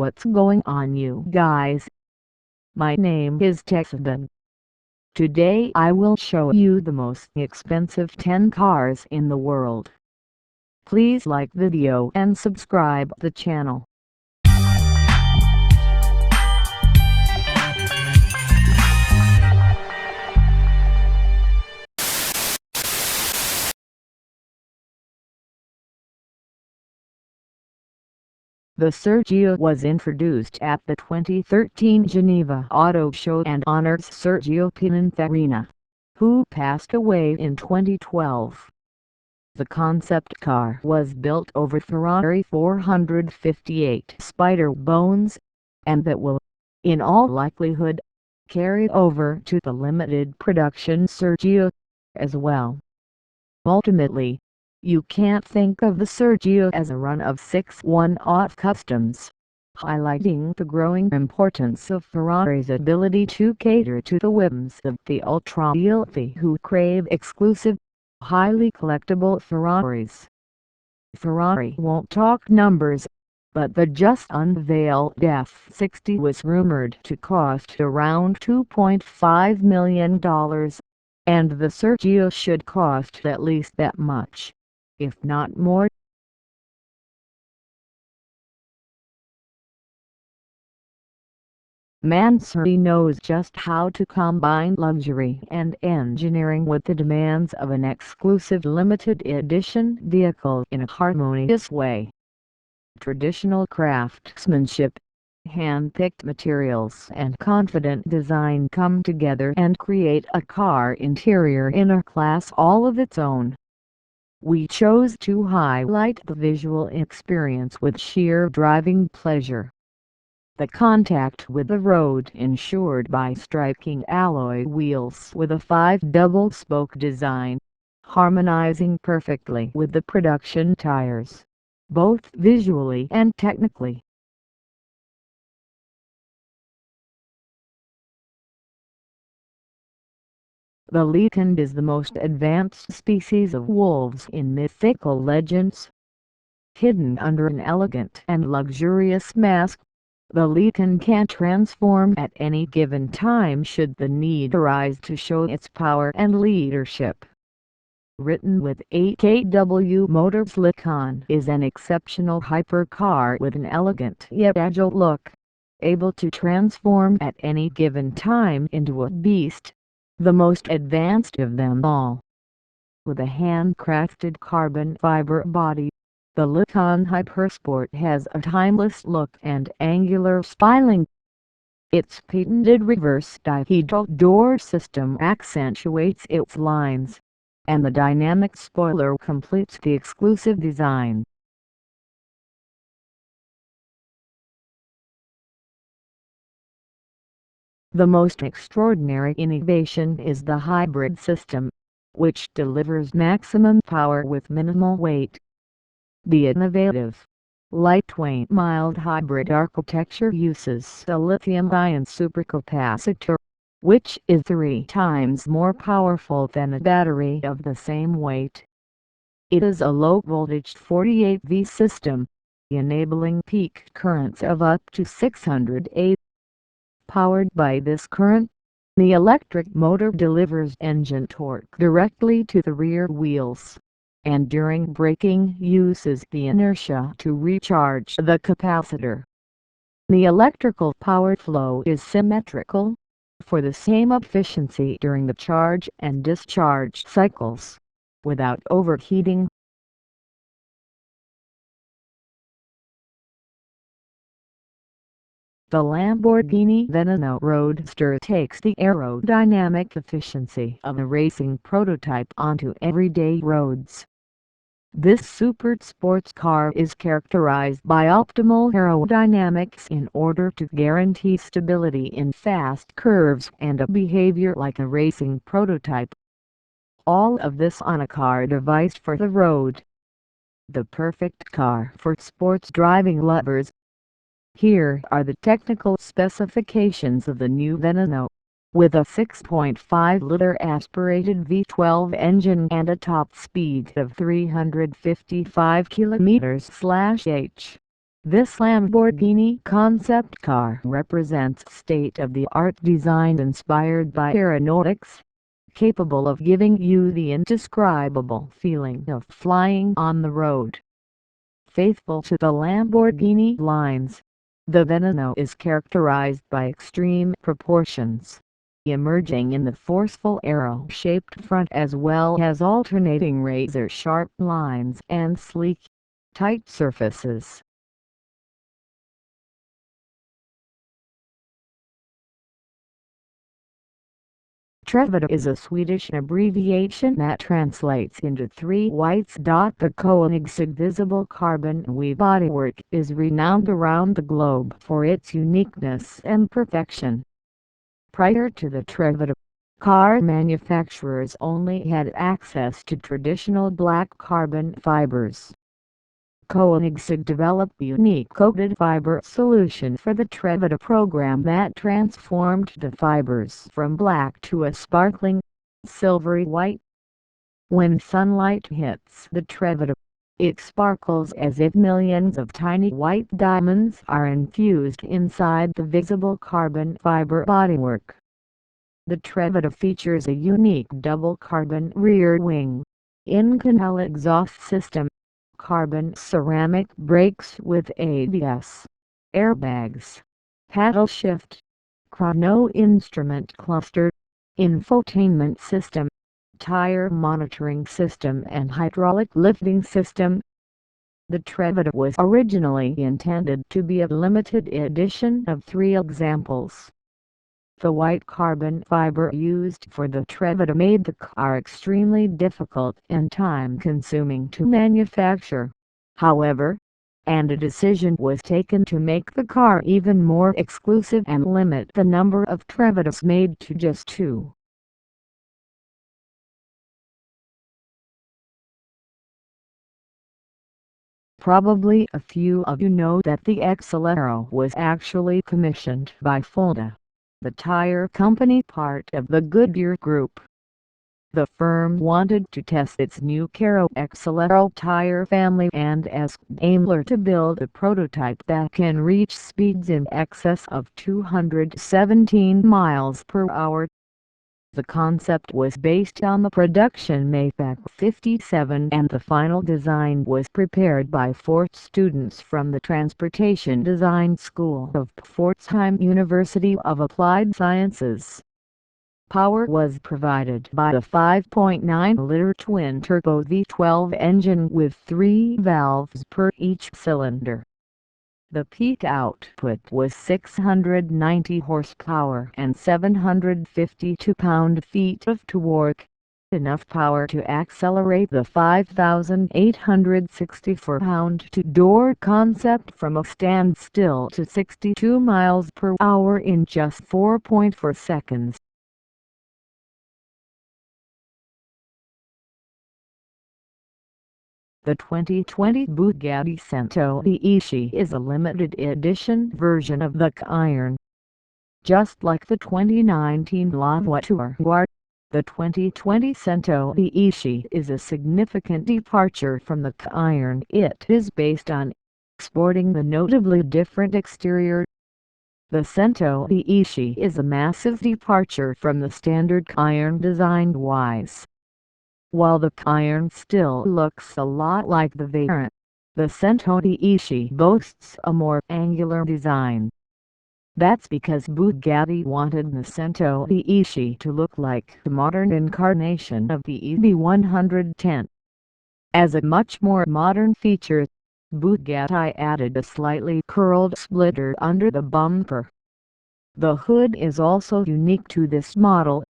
What's going on, you guys? My name is Texaben. Today I will show you the most expensive 10 cars in the world. Please like video and subscribe the channel. The Sergio was introduced at the 2013 Geneva Auto Show and honors Sergio Pininfarina, who passed away in 2012. The concept car was built over Ferrari 458 Spider bones, and that will, in all likelihood, carry over to the limited production Sergio as well. Ultimately, you can't think of the Sergio as a run of 6 one-off customs, highlighting the growing importance of Ferrari's ability to cater to the whims of the ultra-wealthy who crave exclusive, highly collectible Ferraris. Ferrari won't talk numbers, but the just unveiled F60 was rumored to cost around $2.5 million, and the Sergio should cost at least that much, if not more. Mansory knows just how to combine luxury and engineering with the demands of an exclusive limited edition vehicle in a harmonious way. Traditional craftsmanship, hand-picked materials and confident design come together and create a car interior in a class all of its own. We chose to highlight the visual experience with sheer driving pleasure. The contact with the road ensured by striking alloy wheels with a 5 double-spoke design, harmonizing perfectly with the production tires, both visually and technically. The Lykan is the most advanced species of wolves in mythical legends. Hidden under an elegant and luxurious mask, the Lykan can transform at any given time should the need arise to show its power and leadership. Written with 8 kW motors, Lykan is an exceptional hypercar with an elegant yet agile look, able to transform at any given time into a beast, the most advanced of them all. With a handcrafted carbon fiber body, the Lykan HyperSport has a timeless look and angular styling. Its patented reverse dihedral door system accentuates its lines, and the dynamic spoiler completes the exclusive design. The most extraordinary innovation is the hybrid system, which delivers maximum power with minimal weight. The innovative, lightweight mild hybrid architecture uses a lithium-ion supercapacitor, which is 3 times more powerful than a battery of the same weight. It is a low-voltage 48V system, enabling peak currents of up to 608. Powered by this current, the electric motor delivers engine torque directly to the rear wheels, and during braking uses the inertia to recharge the capacitor. The electrical power flow is symmetrical, for the same efficiency during the charge and discharge cycles, without overheating. The Lamborghini Veneno Roadster takes the aerodynamic efficiency of a racing prototype onto everyday roads. This super sports car is characterized by optimal aerodynamics in order to guarantee stability in fast curves and a behavior like a racing prototype. All of this on a car devised for the road. The perfect car for sports driving lovers. Here are the technical specifications of the new Veneno. With a 6.5-liter aspirated V12 engine and a top speed of 355 km/h, This Lamborghini concept car represents state-of-the-art design inspired by aeronautics, capable of giving you the indescribable feeling of flying on the road. Faithful to the Lamborghini lines, the Veneno is characterized by extreme proportions, emerging in the forceful arrow-shaped front as well as alternating razor-sharp lines and sleek, tight surfaces. Trevita is a Swedish abbreviation that translates into three whites. The Koenigsegg visible carbon weave bodywork is renowned around the globe for its uniqueness and perfection. Prior to the Trevita, car manufacturers only had access to traditional black carbon fibers. Koenigsegg developed a unique coated fiber solution for the Trevita program that transformed the fibers from black to a sparkling, silvery white. When sunlight hits the Trevita, it sparkles as if millions of tiny white diamonds are infused inside the visible carbon fiber bodywork. The Trevita features a unique double carbon rear wing, in-canal exhaust system, carbon ceramic brakes with ABS, airbags, paddle shift, chrono instrument cluster, infotainment system, tire monitoring system and hydraulic lifting system. The Trevita was originally intended to be a limited edition of 3 examples. The white carbon fiber used for the Trevita made the car extremely difficult and time-consuming to manufacture. However, a decision was taken to make the car even more exclusive and limit the number of Trevitas made to just 2. Probably a few of you know that the Accelero was actually commissioned by Fulda, the tire company part of the Goodyear Group. The firm wanted to test its new Caro Accelero tire family and asked Daimler to build a prototype that can reach speeds in excess of 217 miles per hour. The concept was based on the production Maybach 57 and the final design was prepared by 4 students from the Transportation Design School of Pforzheim University of Applied Sciences. Power was provided by a 5.9-liter twin-turbo V12 engine with 3 valves per each cylinder. The peak output was 690 horsepower and 752 pound-feet of torque, enough power to accelerate the 5,864 pound-to-door concept from a standstill to 62 miles per hour in just 4.4 seconds. The 2020 Bugatti Centodieci is a limited edition version of the Cayenne. Just like the 2019 Voiture Noire, the 2020 Centodieci is a significant departure from the Cayenne it is based on, sporting the notably different exterior. The Centodieci is a massive departure from the standard Cayenne design-wise. While the Cayenne still looks a lot like the Veyron, the Centodieci boasts a more angular design. That's because Bugatti wanted the Centodieci to look like the modern incarnation of the EB110. As a much more modern feature, Bugatti added a slightly curled splitter under the bumper. The hood is also unique to this model,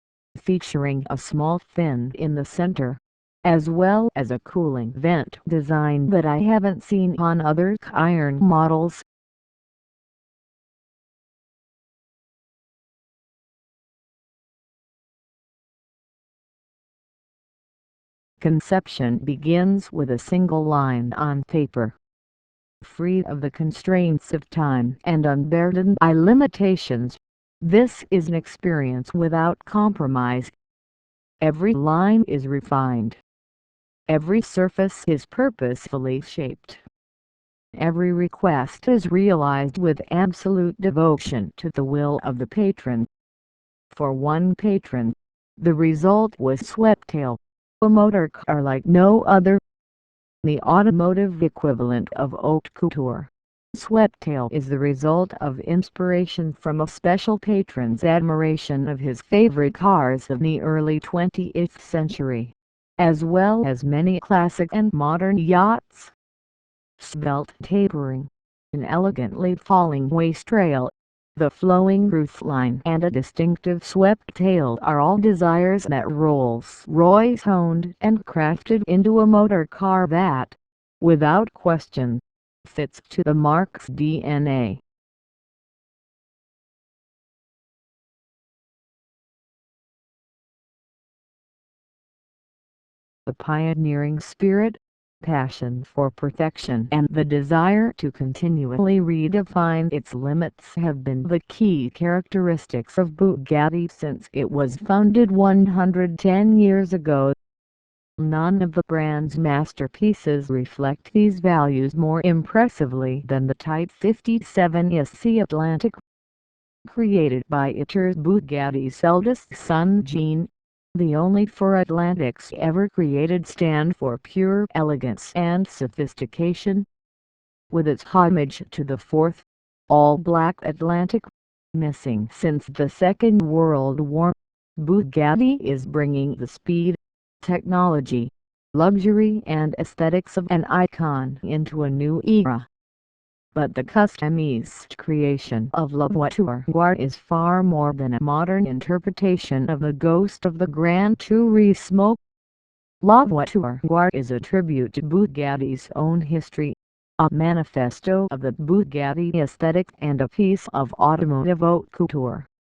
featuring a small fin in the center, as well as a cooling vent design that I haven't seen on other Cayenne models. Conception begins with a single line on paper. Free of the constraints of time and unburdened by limitations, this is an experience without compromise. Every line is refined. Every surface is purposefully shaped. Every request is realized with absolute devotion to the will of the patron. For one patron, the result was Sweptail, a motor car like no other. The automotive equivalent of haute couture, Sweptail is the result of inspiration from a special patron's admiration of his favorite cars of the early 20th century, as well as many classic and modern yachts. Svelte tapering, an elegantly falling waist rail, the flowing roofline and a distinctive swept tail are all desires that Rolls-Royce honed and crafted into a motor car that, without question, fits to the marque's DNA. The pioneering spirit, passion for perfection and the desire to continually redefine its limits have been the key characteristics of Bugatti since it was founded 110 years ago. None of the brand's masterpieces reflect these values more impressively than the Type 57 SC Atlantic, created by Italian Bugatti's eldest son Jean. The only four Atlantics ever created stand for pure elegance and sophistication. With its homage to the fourth, all-black Atlantic, missing since the Second World War, Bugatti is bringing the speed, technology, luxury and aesthetics of an icon into a new era. But the customized creation of La Voiture Noire is far more than a modern interpretation of the ghost of the Gran Turismo. La Voiture Noire is a tribute to Bugatti's own history, a manifesto of the Bugatti aesthetic and a piece of automotive haute couture.